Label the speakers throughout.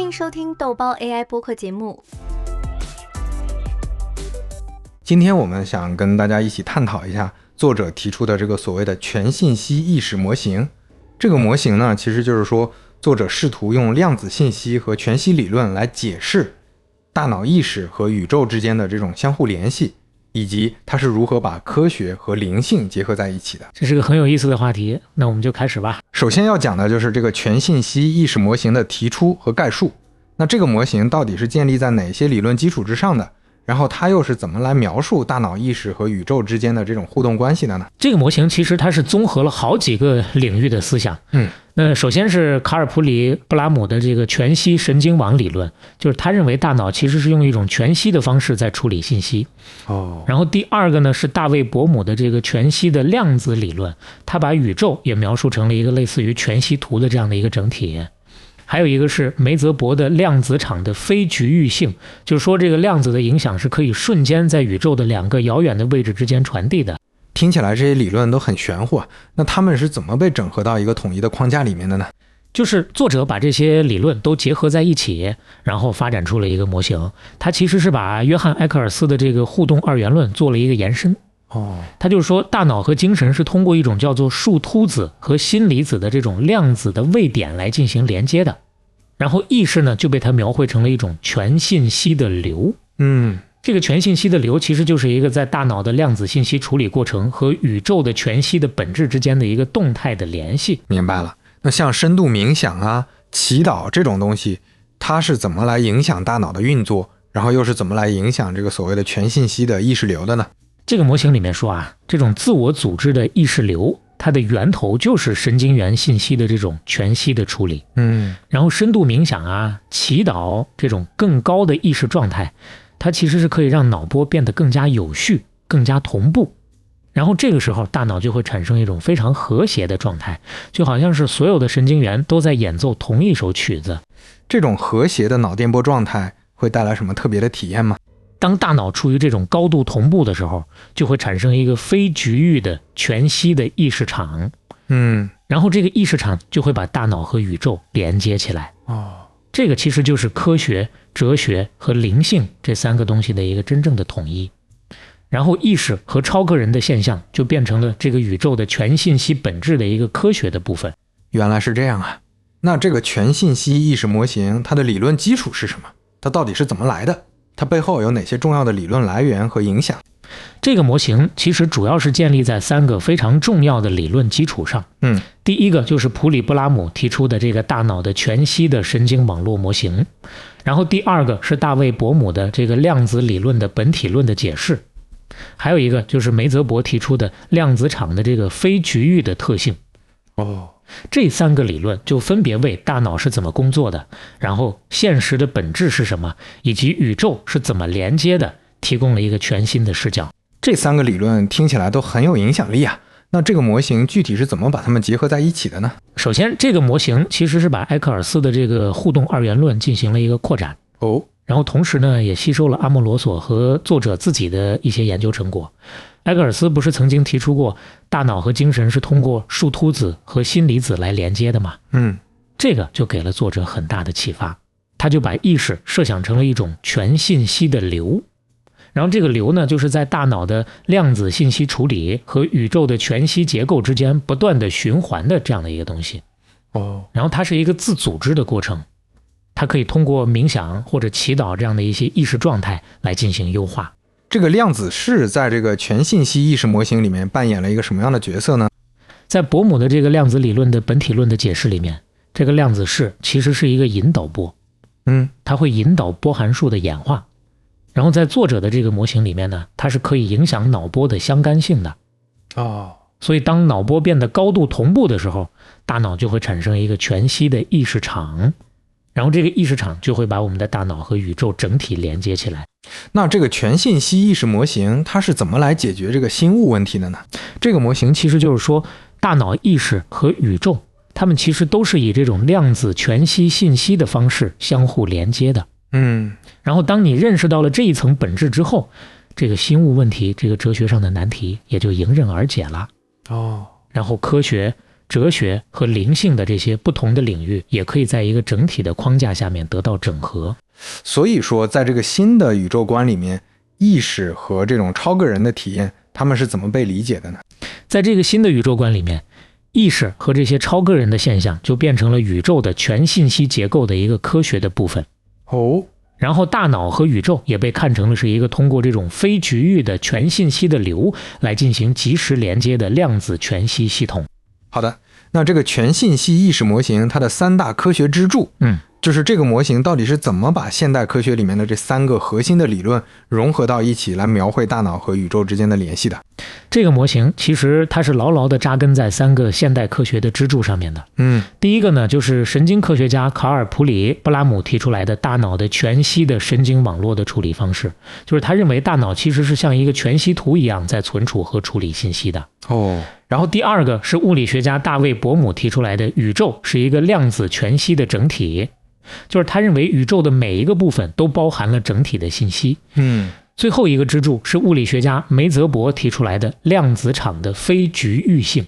Speaker 1: 欢迎收听豆包 AI 播客节目。
Speaker 2: 今天我们想跟大家一起探讨一下作者提出的这个所谓的全信息意识模型。这个模型呢，其实就是说作者试图用量子信息和全息理论来解释大脑意识和宇宙之间的这种相互联系，以及它是如何把科学和灵性结合在一起的。
Speaker 3: 这是个很有意思的话题，那我们就开始吧。
Speaker 2: 首先要讲的就是这个全信息意识模型的提出和概述。那这个模型到底是建立在哪些理论基础之上的？然后它又是怎么来描述大脑意识和宇宙之间的这种互动关系的呢？
Speaker 3: 这个模型其实它是综合了好几个领域的思想。那首先是卡尔普里布拉姆的这个全息神经网理论，就是他认为大脑其实是用一种全息的方式在处理信息。然后第二个呢是大卫伯姆的这个全息的量子理论，他把宇宙也描述成了一个类似于全息图的这样的一个整体。还有一个是梅泽伯的量子场的非局域性，就是说这个量子的影响是可以瞬间在宇宙的两个遥远的位置之间传递的。
Speaker 2: 听起来这些理论都很玄乎啊，那他们是怎么被整合到一个统一的框架里面的呢？
Speaker 3: 就是作者把这些理论都结合在一起，然后发展出了一个模型。他其实是把约翰·埃克尔斯的这个互动二元论做了一个延伸。他就是说大脑和精神是通过一种叫做树突子和新离子的这种量子的位点来进行连接的，然后意识呢就被他描绘成了一种全信息的流。这个全信息的流其实就是一个在大脑的量子信息处理过程和宇宙的全息的本质之间的一个动态的联系。
Speaker 2: 明白了。那像深度冥想啊、祈祷这种东西，它是怎么来影响大脑的运作，然后又是怎么来影响这个所谓的全信息的意识流的呢？
Speaker 3: 这个模型里面说啊，这种自我组织的意识流，它的源头就是神经元信息的这种全息的处理。然后深度冥想啊、祈祷这种更高的意识状态，它其实是可以让脑波变得更加有序、更加同步。然后这个时候大脑就会产生一种非常和谐的状态，就好像是所有的神经元都在演奏同一首曲子。
Speaker 2: 这种和谐的脑电波状态会带来什么特别的体验吗？
Speaker 3: 当大脑处于这种高度同步的时候，就会产生一个非局域的全息的意识场。然后这个意识场就会把大脑和宇宙连接起来。这个其实就是科学、哲学和灵性这三个东西的一个真正的统一。然后意识和超个人的现象就变成了这个宇宙的全信息本质的一个科学的部分。
Speaker 2: 原来是这样啊。那这个全信息意识模型，它的理论基础是什么？它到底是怎么来的？它背后有哪些重要的理论来源和影响？
Speaker 3: 这个模型其实主要是建立在三个非常重要的理论基础上。第一个就是普里布拉姆提出的这个大脑的全息的神经网络模型，然后第二个是大卫伯姆的这个量子理论的本体论的解释，还有一个就是梅泽伯提出的量子场的这个非局域的特性。这三个理论就分别为大脑是怎么工作的，然后现实的本质是什么，以及宇宙是怎么连接的，提供了一个全新的视角。
Speaker 2: 这三个理论听起来都很有影响力啊。那这个模型具体是怎么把它们结合在一起的呢？
Speaker 3: 首先，这个模型其实是把埃克尔斯的这个互动二元论进行了一个扩展。然后同时呢，也吸收了阿莫罗索和作者自己的一些研究成果。埃克尔斯不是曾经提出过大脑和精神是通过树突子和新离子来连接的吗？这个就给了作者很大的启发。他就把意识设想成了一种全信息的流，然后这个流呢，就是在大脑的量子信息处理和宇宙的全息结构之间不断的循环的这样的一个东西。然后它是一个自组织的过程，它可以通过冥想或者祈祷这样的一些意识状态来进行优化。
Speaker 2: 这个量子式在这个全信息意识模型里面扮演了一个什么样的角色呢？
Speaker 3: 在伯姆的这个量子理论的本体论的解释里面，这个量子式其实是一个引导波。它会引导波函数的演化。然后在作者的这个模型里面呢，它是可以影响脑波的相干性的。所以当脑波变得高度同步的时候，大脑就会产生一个全息的意识场，然后这个意识场就会把我们的大脑和宇宙整体连接起来。
Speaker 2: 那这个全信息意识模型它是怎么来解决这个心物问题的呢？
Speaker 3: 这个模型其实就是说，大脑意识和宇宙它们其实都是以这种量子全息信息的方式相互连接的。然后当你认识到了这一层本质之后，这个心物问题，这个哲学上的难题也就迎刃而解了。
Speaker 2: 哦，
Speaker 3: 然后科学、哲学和灵性的这些不同的领域，也可以在一个整体的框架下面得到整合。
Speaker 2: 所以说，在这个新的宇宙观里面，意识和这种超个人的体验，他们是怎么被理解的呢？
Speaker 3: 在这个新的宇宙观里面，意识和这些超个人的现象就变成了宇宙的全信息结构的一个科学的部分。然后大脑和宇宙也被看成了是一个通过这种非局域的全信息的流来进行即时连接的量子全息系统。
Speaker 2: 好的，那这个全信息意识模型它的3大科学支柱，就是这个模型到底是怎么把现代科学里面的这3个核心的理论融合到一起来描绘大脑和宇宙之间的联系的？
Speaker 3: 这个模型其实它是牢牢地扎根在3个现代科学的支柱上面的。第一个呢，就是神经科学家卡尔普里布拉姆提出来的大脑的全息的神经网络的处理方式，就是他认为大脑其实是像一个全息图一样在存储和处理信息的。然后第二个是物理学家大卫伯姆提出来的宇宙是一个量子全息的整体，就是他认为宇宙的每一个部分都包含了整体的信息。最后一个支柱是物理学家梅泽伯提出来的量子场的非局域性，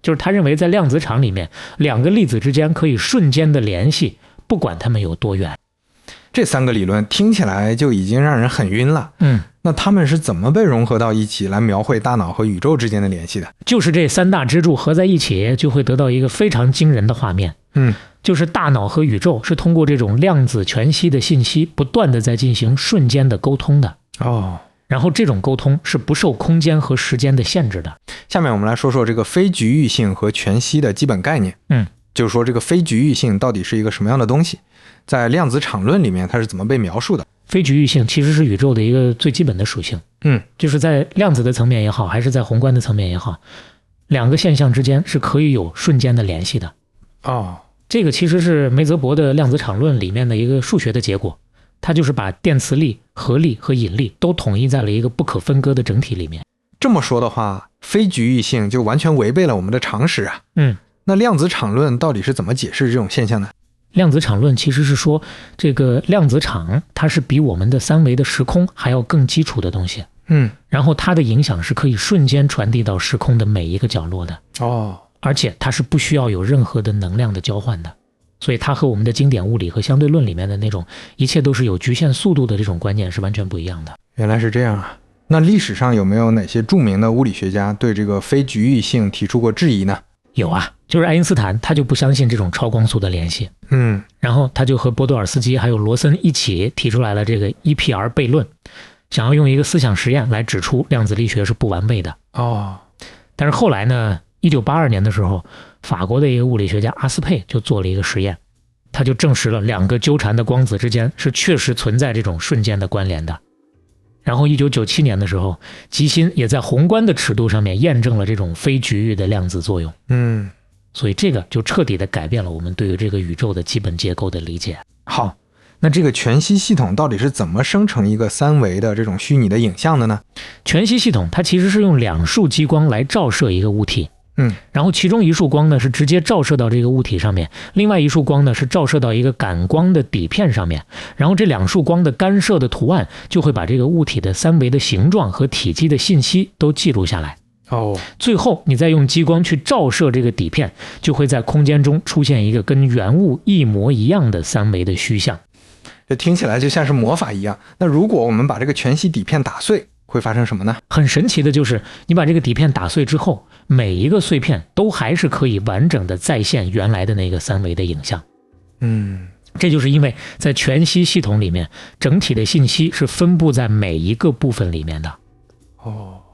Speaker 3: 就是他认为在量子场里面2个粒子之间可以瞬间的联系，不管它们有多远。
Speaker 2: 这3个理论听起来就已经让人很晕了。那他们是怎么被融合到一起来描绘大脑和宇宙之间的联系的？
Speaker 3: 就是这3大支柱合在一起，就会得到一个非常惊人的画面。就是大脑和宇宙是通过这种量子全息的信息不断的在进行瞬间的沟通的。然后这种沟通是不受空间和时间的限制的。
Speaker 2: 下面我们来说说这个非局域性和全息的基本概念。就是说这个非局域性到底是一个什么样的东西，在量子场论里面它是怎么被描述的？
Speaker 3: 非局域性其实是宇宙的一个最基本的属性。就是在量子的层面也好，还是在宏观的层面也好，2个现象之间是可以有瞬间的联系的。这个其实是梅泽伯的量子场论里面的一个数学的结果，它就是把电磁力、荷力和引力都统一在了一个不可分割的整体里面。
Speaker 2: 这么说的话，非局域性就完全违背了我们的常识啊。那量子场论到底是怎么解释这种现象呢？
Speaker 3: 量子场论其实是说，这个量子场它是比我们的3维的时空还要更基础的东西。然后它的影响是可以瞬间传递到时空的每一个角落的。而且它是不需要有任何的能量的交换的。所以它和我们的经典物理和相对论里面的那种一切都是有局限速度的这种观念是完全不一样的。
Speaker 2: 原来是这样啊。那历史上有没有哪些著名的物理学家对这个非局域性提出过质疑呢？
Speaker 3: 有啊，就是爱因斯坦他就不相信这种超光速的联系。然后他就和波多尔斯基还有罗森一起提出来了这个 EPR 悖论，想要用一个思想实验来指出量子力学是不完备的。但是后来呢，1982年的时候，法国的一个物理学家阿斯佩就做了一个实验，他就证实了2个纠缠的光子之间是确实存在这种瞬间的关联的。然后1997年的时候，吉辛也在宏观的尺度上面验证了这种非局域的量子作用。所以这个就彻底的改变了我们对于这个宇宙的基本结构的理解。
Speaker 2: 好，那这个全息系统到底是怎么生成一个3维的这种虚拟的影像的呢？
Speaker 3: 全息系统它其实是用2束激光来照射一个物体。然后其中1束光呢是直接照射到这个物体上面，另外1束光呢是照射到一个感光的底片上面，然后这2束光的干涉的图案就会把这个物体的3维的形状和体积的信息都记录下来。最后你再用激光去照射这个底片，就会在空间中出现一个跟原物一模一样的3维的虚像。
Speaker 2: 这听起来就像是魔法一样。那如果我们把这个全息底片打碎，会发生什么呢？
Speaker 3: 很神奇的就是你把这个底片打碎之后，每一个碎片都还是可以完整的再现原来的那个3维的影像。这就是因为在全息系统里面，整体的信息是分布在每一个部分里面的。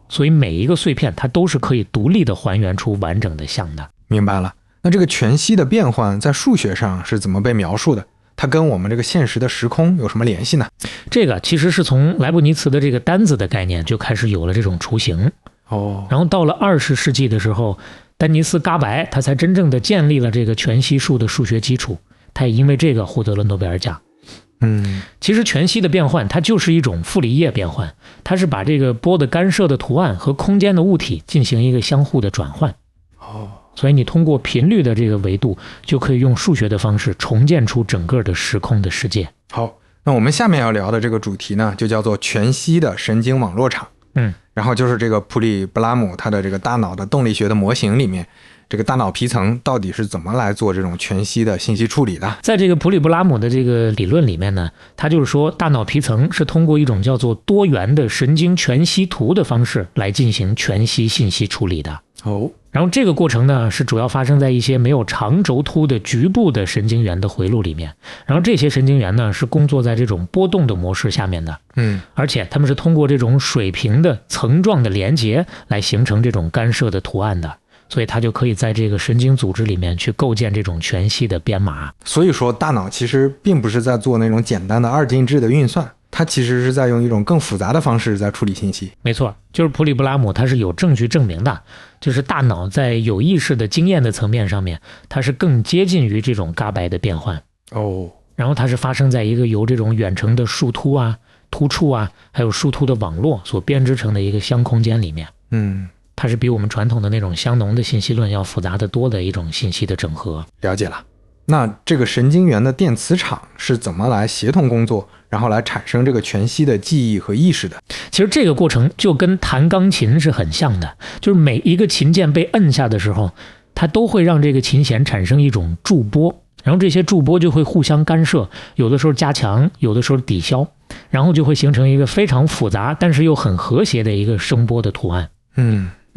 Speaker 3: 所以每一个碎片它都是可以独立的还原出完整的像的。
Speaker 2: 明白了。那这个全息的变换在数学上是怎么被描述的？它跟我们这个现实的时空有什么联系呢？
Speaker 3: 这个其实是从莱布尼茨的这个单子的概念就开始有了这种雏形。然后到了20世纪的时候，丹尼斯·嘎白他才真正的建立了这个全息数的数学基础，他也因为这个获得了诺贝尔奖。其实全息的变换它就是一种傅里叶变换，它是把这个波的干涉的图案和空间的物体进行一个相互的转换。所以你通过频率的这个维度，就可以用数学的方式重建出整个的时空的世界。
Speaker 2: 好，那我们下面要聊的这个主题呢，就叫做全息的神经网络场。然后就是这个普里布拉姆他的这个大脑的动力学的模型里面，这个大脑皮层到底是怎么来做这种全息的信息处理的。
Speaker 3: 在这个普里布拉姆的这个理论里面呢，他就是说大脑皮层是通过一种叫做多元的神经全息图的方式来进行全息信息处理的。然后这个过程呢，是主要发生在一些没有长轴突的局部的神经元的回路里面。然后这些神经元呢，是工作在这种波动的模式下面的。而且它们是通过这种水平的层状的连接来形成这种干涉的图案的。所以它就可以在这个神经组织里面去构建这种全息的编码。
Speaker 2: 所以说大脑其实并不是在做那种简单的二进制的运算，它其实是在用一种更复杂的方式在处理信息。
Speaker 3: 没错，就是普里布拉姆他是有证据证明的，就是大脑在有意识的经验的层面上面，它是更接近于这种嘎白的变换。然后它是发生在一个由这种远程的树突啊、突触啊，还有树突的网络所编织成的一个相空间里面。它是比我们传统的那种香浓的信息论要复杂的多的一种信息的整合。
Speaker 2: 了解了。那这个神经元的电磁场是怎么来协同工作，然后来产生这个全息的记忆和意识的？
Speaker 3: 其实这个过程就跟弹钢琴是很像的，就是每一个琴键被摁下的时候，它都会让这个琴弦产生一种驻波，然后这些驻波就会互相干涉，有的时候加强，有的时候抵消，然后就会形成一个非常复杂但是又很和谐的一个声波的图案。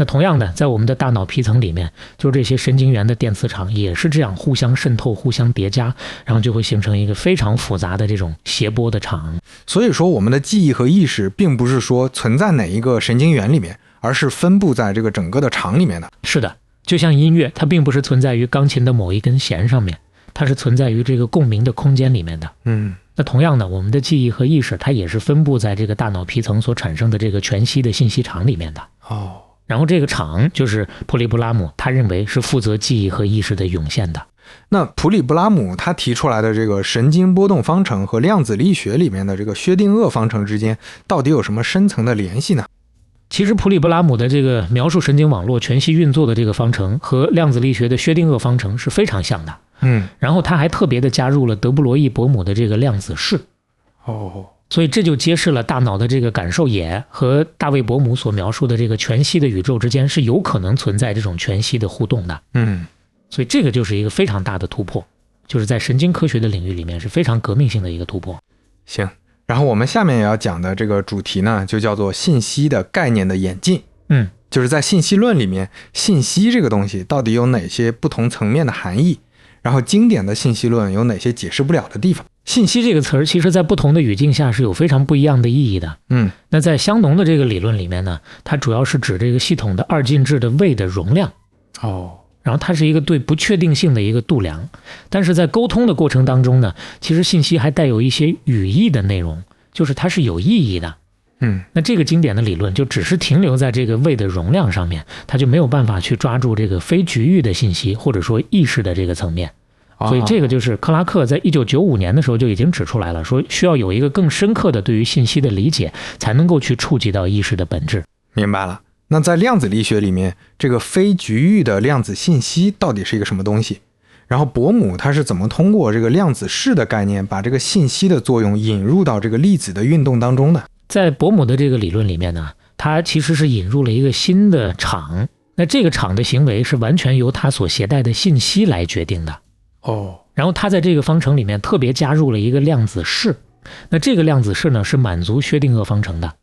Speaker 3: 那同样的，在我们的大脑皮层里面，就是这些神经元的电磁场也是这样互相渗透、互相叠加，然后就会形成一个非常复杂的这种谐波的场。
Speaker 2: 所以说我们的记忆和意识并不是说存在哪一个神经元里面，而是分布在这个整个的场里面的。
Speaker 3: 是的，就像音乐，它并不是存在于钢琴的某一根弦上面，它是存在于这个共鸣的空间里面的。那同样的，我们的记忆和意识它也是分布在这个大脑皮层所产生的这个全息的信息场里面的。然后这个场就是普里布拉姆他认为是负责记忆和意识的涌现的。
Speaker 2: 那普里布拉姆他提出来的这个神经波动方程和量子力学里面的这个薛定谔方程之间到底有什么深层的联系呢？
Speaker 3: 其实普里布拉姆的这个描述神经网络全息运作的这个方程和量子力学的薛定谔方程是非常像的。然后他还特别的加入了德布罗意伯姆的这个量子式。所以这就揭示了大脑的这个感受野和大卫伯姆所描述的这个全息的宇宙之间是有可能存在这种全息的互动的。所以这个就是一个非常大的突破，就是在神经科学的领域里面是非常革命性的一个突破。
Speaker 2: 行，然后我们下面也要讲的这个主题呢，就叫做信息的概念的演进。就是在信息论里面，信息这个东西到底有哪些不同层面的含义，然后经典的信息论有哪些解释不了的地方。
Speaker 3: 信息这个词儿，其实在不同的语境下是有非常不一样的意义的。那在香农的这个理论里面呢，它主要是指这个系统的二进制的位的容量。然后它是一个对不确定性的一个度量。但是在沟通的过程当中呢，其实信息还带有一些语义的内容，就是它是有意义的。那这个经典的理论就只是停留在这个位的容量上面，它就没有办法去抓住这个非局域的信息，或者说意识的这个层面。所以这个就是克拉克在1995年的时候就已经指出来了，说需要有一个更深刻的对于信息的理解，才能够去触及到意识的本质。
Speaker 2: 明白了。那在量子力学里面，这个非局域的量子信息到底是一个什么东西？然后伯姆他是怎么通过这个量子式的概念，把这个信息的作用引入到这个粒子的运动当中呢？
Speaker 3: 在伯姆的这个理论里面呢，他其实是引入了一个新的场，那这个场的行为是完全由他所携带的信息来决定的。然后他在这个方程里面特别加入了一个量子式，那这个量子式呢是满足薛定谔方程的。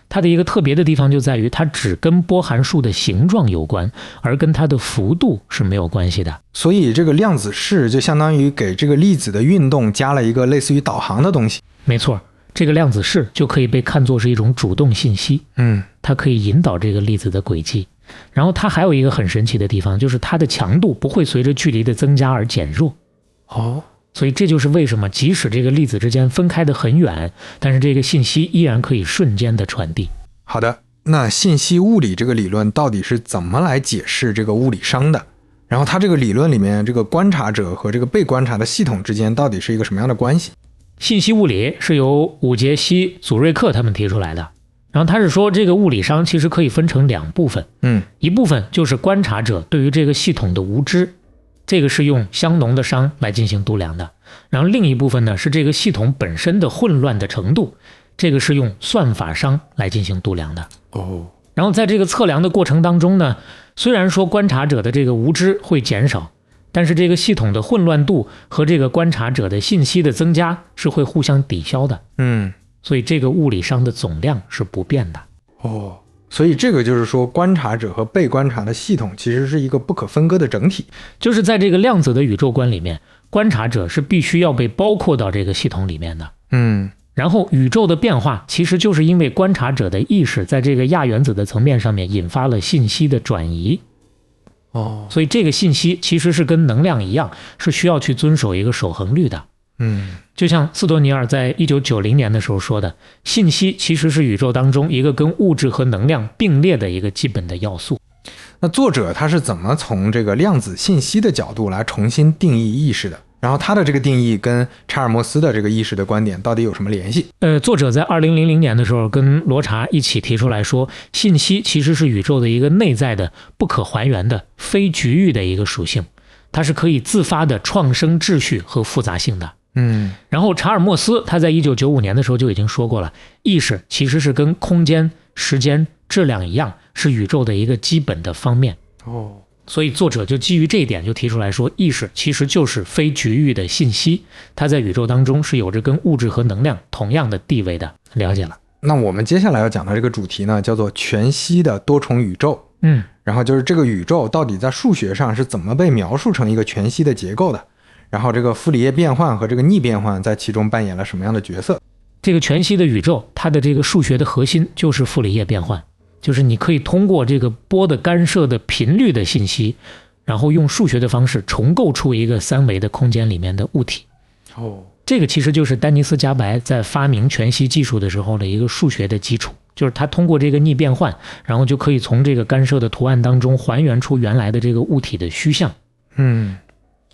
Speaker 3: 它的一个特别的地方就在于它只跟波函数的形状有关，而跟它的幅度是没有关系的。
Speaker 2: 所以这个量子式就相当于给这个粒子的运动加了一个类似于导航的东西。
Speaker 3: 没错，这个量子式就可以被看作是一种主动信息。它可以引导这个粒子的轨迹。然后它还有一个很神奇的地方，就是它的强度不会随着距离的增加而减弱。所以这就是为什么即使这个粒子之间分开得很远，但是这个信息依然可以瞬间的传递。
Speaker 2: 好的，那信息物理这个理论到底是怎么来解释这个物理熵的？然后它这个理论里面这个观察者和这个被观察的系统之间到底是一个什么样的关系？
Speaker 3: 信息物理是由伍杰西、祖瑞克他们提出来的。然后他是说这个物理熵其实可以分成两部分。一部分就是观察者对于这个系统的无知，这个是用香农的熵来进行度量的。然后另一部分呢是这个系统本身的混乱的程度，这个是用算法熵来进行度量的。
Speaker 2: 哦，
Speaker 3: 然后在这个测量的过程当中呢，虽然说观察者的这个无知会减少，但是这个系统的混乱度和这个观察者的信息的增加是会互相抵消的。所以这个物理上的总量是不变的。
Speaker 2: 所以这个就是说，观察者和被观察的系统其实是一个不可分割的整体。
Speaker 3: 就是在这个量子的宇宙观里面，观察者是必须要被包括到这个系统里面的。然后宇宙的变化其实就是因为观察者的意识在这个亚原子的层面上面引发了信息的转移。所以这个信息其实是跟能量一样，是需要去遵守一个守恒律的。就像斯多尼尔在1990年的时候说的，信息其实是宇宙当中一个跟物质和能量并列的一个基本的要素。
Speaker 2: 那作者他是怎么从这个量子信息的角度来重新定义意识的？然后他的这个定义跟查尔默斯的这个意识的观点到底有什么联系？
Speaker 3: 作者在2000年的时候跟罗查一起提出来说，信息其实是宇宙的一个内在的不可还原的非局域的一个属性，它是可以自发的创生秩序和复杂性的。然后查尔默斯他在1995年的时候就已经说过了，意识其实是跟空间、时间、质量一样，是宇宙的一个基本的方面。所以作者就基于这一点就提出来说，意识其实就是非局域的信息，它在宇宙当中是有着跟物质和能量同样的地位的。了解了。
Speaker 2: 那我们接下来要讲的这个主题呢，叫做全息的多重宇宙。然后就是这个宇宙到底在数学上是怎么被描述成一个全息的结构的，然后这个傅里叶变换和这个逆变换在其中扮演了什么样的角色。
Speaker 3: 这个全息的宇宙它的这个数学的核心就是傅里叶变换，就是你可以通过这个波的干涉的频率的信息，然后用数学的方式重构出一个三维的空间里面的物体。这个其实就是丹尼斯加白在发明全息技术的时候的一个数学的基础，就是他通过这个逆变换，然后就可以从这个干涉的图案当中还原出原来的这个物体的虚像。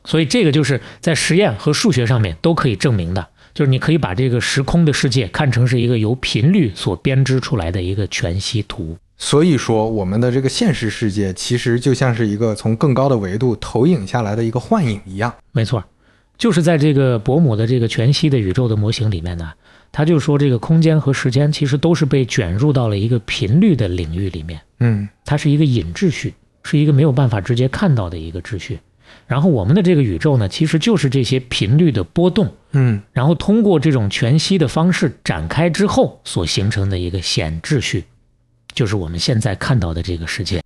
Speaker 3: 所以这个就是在实验和数学上面都可以证明的，就是你可以把这个时空的世界看成是一个由频率所编织出来的一个全息图。
Speaker 2: 所以说我们的这个现实世界其实就像是一个从更高的维度投影下来的一个幻影一样。
Speaker 3: 没错，就是在这个伯姆的这个全息的宇宙的模型里面呢，他就说这个空间和时间其实都是被卷入到了一个频率的领域里面。它是一个隐秩序，是一个没有办法直接看到的一个秩序。然后我们的这个宇宙呢，其实就是这些频率的波动，然后通过这种全息的方式展开之后所形成的一个显秩序，就是我们现在看到的这个世界。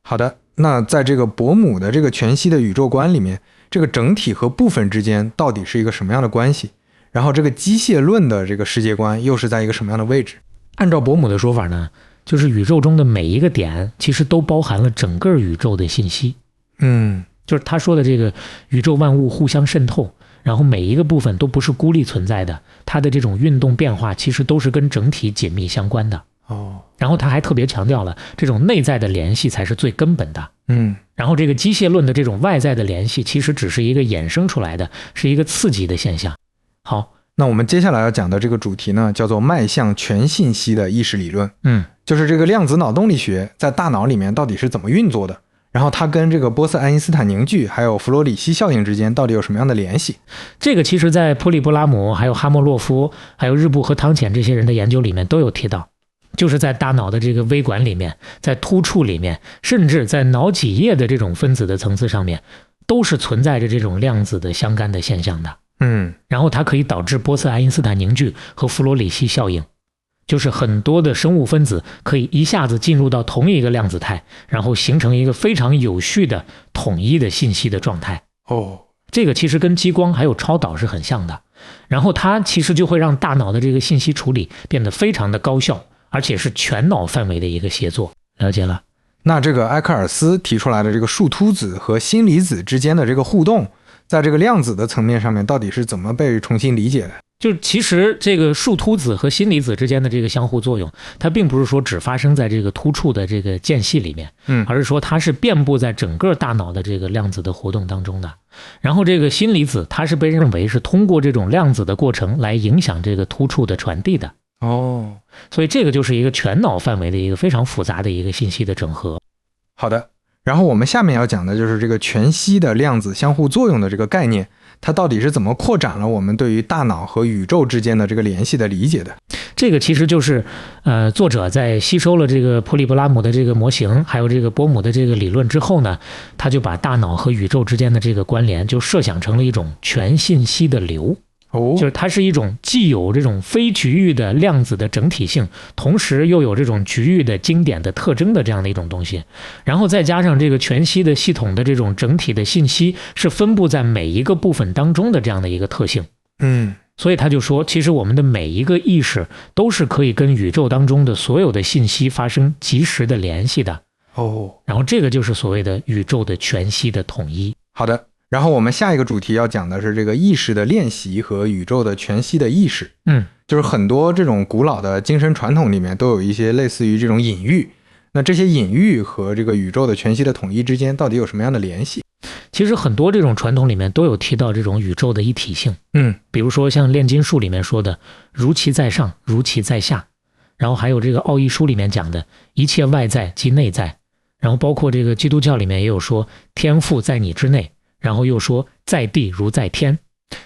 Speaker 2: 好的，那在这个伯姆的这个全息的宇宙观里面，这个整体和部分之间到底是一个什么样的关系？然后这个机械论的这个世界观又是在一个什么样的位置？
Speaker 3: 按照伯姆的说法呢，就是宇宙中的每一个点其实都包含了整个宇宙的信息。就是他说的这个宇宙万物互相渗透，然后每一个部分都不是孤立存在的，它的这种运动变化其实都是跟整体紧密相关的。然后他还特别强调了这种内在的联系才是最根本的。然后这个机械论的这种外在的联系其实只是一个衍生出来的，是一个刺激的现象。好，
Speaker 2: 那我们接下来要讲的这个主题呢，叫做迈向全信息的意识理论。就是这个量子脑动力学在大脑里面到底是怎么运作的，然后它跟这个波斯爱因斯坦凝聚还有弗洛里希效应之间到底有什么样的联系？
Speaker 3: 这个其实在普里波拉姆还有哈莫洛夫还有日布和汤浅这些人的研究里面都有提到，就是在大脑的这个微管里面，在突触里面，甚至在脑脊液的这种分子的层次上面，都是存在着这种量子的相干的现象的。然后它可以导致波斯爱因斯坦凝聚和弗洛里希效应，就是很多的生物分子可以一下子进入到同一个量子态，然后形成一个非常有序的统一的信息的状态。这个其实跟激光还有超导是很像的，然后它其实就会让大脑的这个信息处理变得非常的高效，而且是全脑范围的一个协作。了解了。
Speaker 2: 那这个埃克尔斯提出来的这个树突子和新离子之间的这个互动，在这个量子的层面上面到底是怎么被重新理解的？
Speaker 3: 就其实这个树突子和新离子之间的这个相互作用，它并不是说只发生在这个突触的这个间隙里面，而是说它是遍布在整个大脑的这个量子的活动当中的。然后这个新离子它是被认为是通过这种量子的过程来影响这个突触的传递的。所以这个就是一个全脑范围的一个非常复杂的一个信息的整合。
Speaker 2: 好的，然后我们下面要讲的就是这个全息的量子相互作用的这个概念，它到底是怎么扩展了我们对于大脑和宇宙之间的这个联系的理解的？
Speaker 3: 这个其实就是作者在吸收了这个普里布拉姆的这个模型，还有这个波姆的这个理论之后呢，他就把大脑和宇宙之间的这个关联就设想成了一种全信息的流。就是它是一种既有这种非局域的量子的整体性，同时又有这种局域的经典的特征的这样的一种东西，然后再加上这个全息的系统的这种整体的信息是分布在每一个部分当中的这样的一个特性。所以他就说，其实我们的每一个意识都是可以跟宇宙当中的所有的信息发生及时的联系的。然后这个就是所谓的宇宙的全息的统一。
Speaker 2: 好的。然后我们下一个主题要讲的是这个意识的练习和宇宙的全息的意识。就是很多这种古老的精神传统里面都有一些类似于这种隐喻，那这些隐喻和这个宇宙的全息的统一之间到底有什么样的联系？
Speaker 3: 其实很多这种传统里面都有提到这种宇宙的一体性。比如说像炼金术里面说的如其在上如其在下，然后还有这个奥义书里面讲的一切外在即内在，然后包括这个基督教里面也有说天父在你之内，然后又说在地如在天，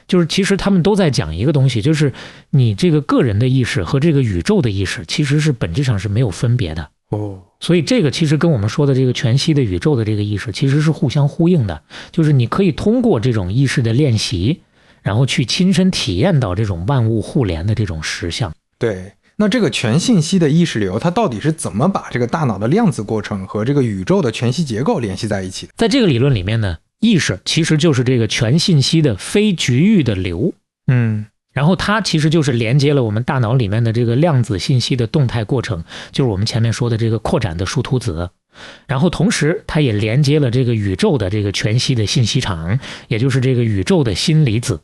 Speaker 3: 就是其实他们都在讲一个东西，就是你这个个人的意识和这个宇宙的意识其实是本质上是没有分别的。所以这个其实跟我们说的这个全息的宇宙的这个意识其实是互相呼应的，就是你可以通过这种意识的练习，然后去亲身体验到这种万物互联的这种实相。
Speaker 2: 对，那这个全信息的意识流它到底是怎么把这个大脑的量子过程和这个宇宙的全息结构联系在一起的？
Speaker 3: 在这个理论里面呢，意识其实就是这个全信息的非局域的流。然后它其实就是连接了我们大脑里面的这个量子信息的动态过程，就是我们前面说的这个扩展的树突子，然后同时它也连接了这个宇宙的这个全息的信息场，也就是这个宇宙的新离子。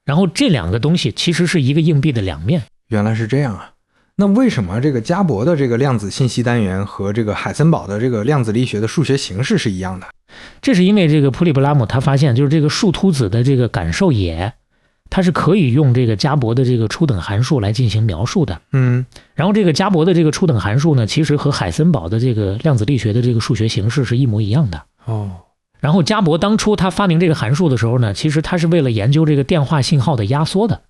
Speaker 3: 然后这两个东西其实是一个硬币的两面。
Speaker 2: 原来是这样啊。那为什么这个加伯的这个量子信息单元和这个海森堡的这个量子力学的数学形式是一样的？
Speaker 3: 这是因为这个普里布拉姆他发现，就是这个树突子的这个感受野，它是可以用这个加伯的这个初等函数来进行描述的。然后这个加伯的这个初等函数呢，其实和海森堡的这个量子力学的这个数学形式是一模一样的。然后加伯当初他发明这个函数的时候呢，其实他是为了研究这个电话信号的压缩的，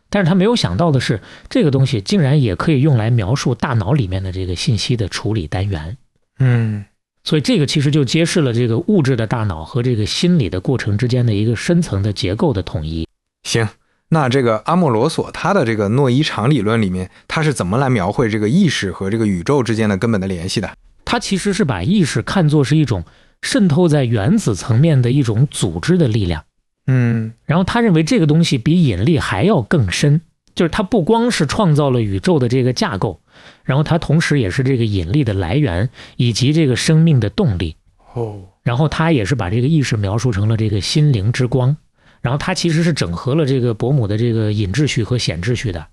Speaker 3: 但是他没有想到的是，这个东西竟然也可以用来描述大脑里面的这个信息的处理单元。所以这个其实就揭示了这个物质的大脑和这个心理的过程之间的一个深层的结构的统一。
Speaker 2: 行，那这个阿莫罗索他的这个诺伊场理论里面，他是怎么来描绘这个意识和这个宇宙之间的根本的联系的？
Speaker 3: 他其实是把意识看作是一种渗透在原子层面的一种组织的力量。然后他认为这个东西比引力还要更深，就是它不光是创造了宇宙的这个架构，然后它同时也是这个引力的来源以及这个生命的动力。然后他也是把这个意识描述成了这个心灵之光，然后它其实是整合了这个伯姆的这个隐秩序和显秩序的。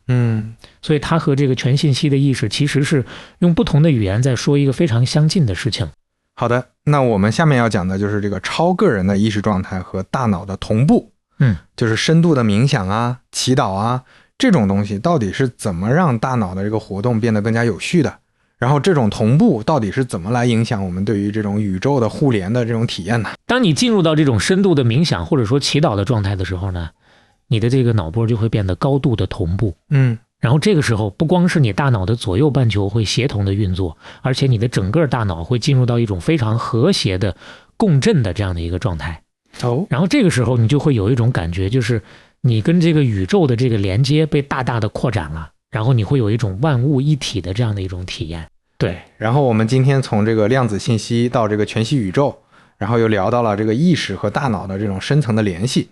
Speaker 3: 所以它和这个全信息的意识其实是用不同的语言在说一个非常相近的事情。
Speaker 2: 好的，那我们下面要讲的就是这个超个人的意识状态和大脑的同步。就是深度的冥想啊、祈祷啊，这种东西到底是怎么让大脑的这个活动变得更加有序的？然后这种同步到底是怎么来影响我们对于这种宇宙的互联的这种体验呢？
Speaker 3: 当你进入到这种深度的冥想或者说祈祷的状态的时候呢，你的这个脑波就会变得高度的同步。然后这个时候不光是你大脑的左右半球会协同的运作，而且你的整个大脑会进入到一种非常和谐的共振的这样的一个状态。然后这个时候你就会有一种感觉，就是你跟这个宇宙的这个连接被大大的扩展了，然后你会有一种万物一体的这样的一种体验。对，
Speaker 2: 然后我们今天从这个量子信息到这个全息宇宙，然后又聊到了这个意识和大脑的这种深层的联系。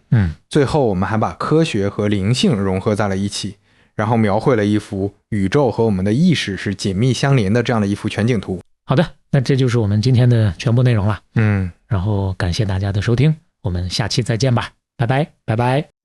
Speaker 2: 最后我们还把科学和灵性融合在了一起，然后描绘了一幅宇宙和我们的意识是紧密相连的这样的一幅全景图。
Speaker 3: 好的，那这就是我们今天的全部内容了。然后感谢大家的收听，我们下期再见吧，拜拜，拜拜。